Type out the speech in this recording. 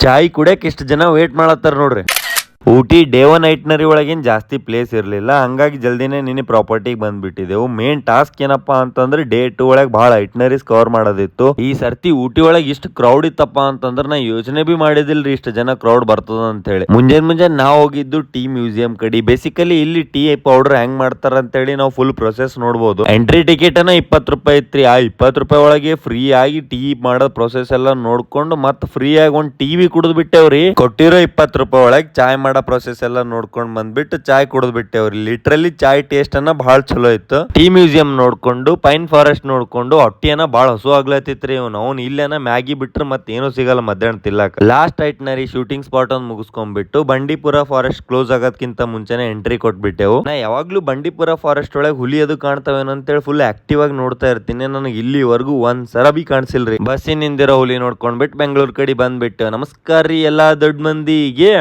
ಚಾಯ್ ಕುಡಿಯಕ್ ಇಷ್ಟ ಜನ ವೇಟ್ ಮಾಡತ್ತಾರ ನೋಡ್ರಿ. ಊಟಿ ಡೇ 1 ಐಟ್ನರಿ ಒಳಗೇನ್ ಜಾಸ್ತಿ ಪ್ಲೇಸ್ ಇರ್ಲಿಲ್ಲ, ಹಂಗಾಗಿ ಜಲ್ದಿನೇ ನಿನ್ನೆ ಪ್ರಾಪರ್ಟಿಗೆ ಬಂದ್ಬಿಟ್ಟಿದೆವು. ಮೇನ್ ಟಾಸ್ಕ್ ಏನಪ್ಪಾ ಅಂತಂದ್ರೆ ಡೇ 2 ಒಳಗ್ ಬಹಳ ಐಟ್ನರೀಸ್ ಕವರ್ ಮಾಡೋದಿತ್ತು. ಈ ಸರ್ತಿ ಊಟಿ ಒಳಗ್ ಇಷ್ಟು ಕ್ರೌಡ್ ಇತ್ತಪ್ಪ ಅಂತಂದ್ರೆ ನಾ ಯೋಚನೆ ಬಿ ಮಾಡಿದಿಲ್ರಿ ಇಷ್ಟು ಜನ ಕ್ರೌಡ್ ಬರ್ತದ ಅಂತ ಹೇಳಿ. ಮುಂಜಾನೆ ನಾವ್ ಹೋಗಿದ್ದು ಟೀ ಮ್ಯೂಸಿಯಂ ಕಡೆ. ಬೇಸಿಕಲಿ ಇಲ್ಲಿ ಟೀ ಪೌಡರ್ ಹೆಂಗ್ ಮಾಡ್ತಾರ ಅಂತ ಹೇಳಿ ನಾವು ಫುಲ್ ಪ್ರೊಸೆಸ್ ನೋಡ್ಬೋದು. ಎಂಟ್ರಿ ಟಿಕೆಟ್ ಅನ್ನ 20 ರೂಪಾಯಿ ಇತ್ರಿ. ಆ 20 ರೂಪಾಯಿ ಒಳಗೆ ಫ್ರೀ ಆಗಿ ಟೀ ಮಾಡೋ ಪ್ರೊಸೆಸ್ ಎಲ್ಲ ನೋಡ್ಕೊಂಡು ಮತ್ ಫ್ರೀ ಆಗಿ ಒಂದ್ ಟಿವಿ ಕುಡಿದ್ ಬಿಟ್ಟೇವ್ರಿ. ಕೊಟ್ಟಿರೋ 20 ರೂಪಾಯಿ ಒಳಗೆ ಚಾಯ್ ಮಾಡೋ ಪ್ರೊಸೆಸ್ ಎಲ್ಲ ನೋಡ್ಕೊಂಡ್ ಬಂದ್ಬಿಟ್ಟು ಚಾಯ್ ಕುಡಿದ್ ಬಿಟ್ಟೇವ್ರಿ. ಲಿಟ್ರಲಿ ಚಾಯ್ ಟೇಸ್ಟ್ ಅನ್ನ ಬಹಳ ಚಲೋ ಇತ್ತು. ಟೀ ಮ್ಯೂಸಿಯಂ ನೋಡ್ಕೊಂಡು ಪೈನ್ ಫಾರೆಸ್ಟ್ ನೋಡ್ಕೊಂಡು ಹೊಟ್ಟಿಯನ್ನ ಬಹಳ ಹಸು ಆಗ್ಲತ್ತಿತ್ರಿ. ಅವ್ನು ಇಲ್ಲೇನ ಮ್ಯಾಗಿ ಬಿಟ್ರೆ ಮತ್ತೇನು ಸಿಗಲ್ಲ ಮಧ್ಯಾಹ್ನ ತಿಲ್ಲಕ. ಲಾಸ್ಟ್ ಐಟ್ನರಿ ಶೂಟಿಂಗ್ ಸ್ಪಾಟ್ ಅನ್ನು ಮುಗಿಸ್ಕೊಂಡ್ಬಿಟ್ಟು ಬಂಡೀಪುರ ಫಾರೆಸ್ಟ್ ಕ್ಲೋಸ್ ಆಗೋದಕ್ಕಿಂತ ಮುಂಚೆನೆ ಎಂಟ್ರಿ ಕೊಟ್ಬಿಟ್ಟೆವು. ನಾ ಯಾವಾಗ್ಲೂ ಬಂಡೀಪುರ ಫಾರೆಸ್ಟ್ ಒಳಗೆ ಹುಲಿ ಅದು ಕಾಣ್ತಾವೇನೋ ಅಂತೇಳಿ ಫುಲ್ ಆಕ್ಟಿವ್ ಆಗಿ ನೋಡ್ತಾ ಇರ್ತೀನಿ. ನನಗೆ ಇಲ್ಲಿವರೆಗೂ ಒಂದ್ ಸರ ಬಿ ಕಾಣಿಸಿಲ್ರಿ. ಬಸ್ಸಿನಿಂದಿರೋ ಹುಲಿ ನೋಡ್ಕೊಂಡ್ಬಿಟ್ಟು ಬೆಂಗಳೂರು ಕಡೆ ಬಂದ್ಬಿಟ್ಟು ನಮಸ್ಕಾರ ರೀ ಎಲ್ಲಾ ದೊಡ್ಡ ಮಂದಿಗೆ.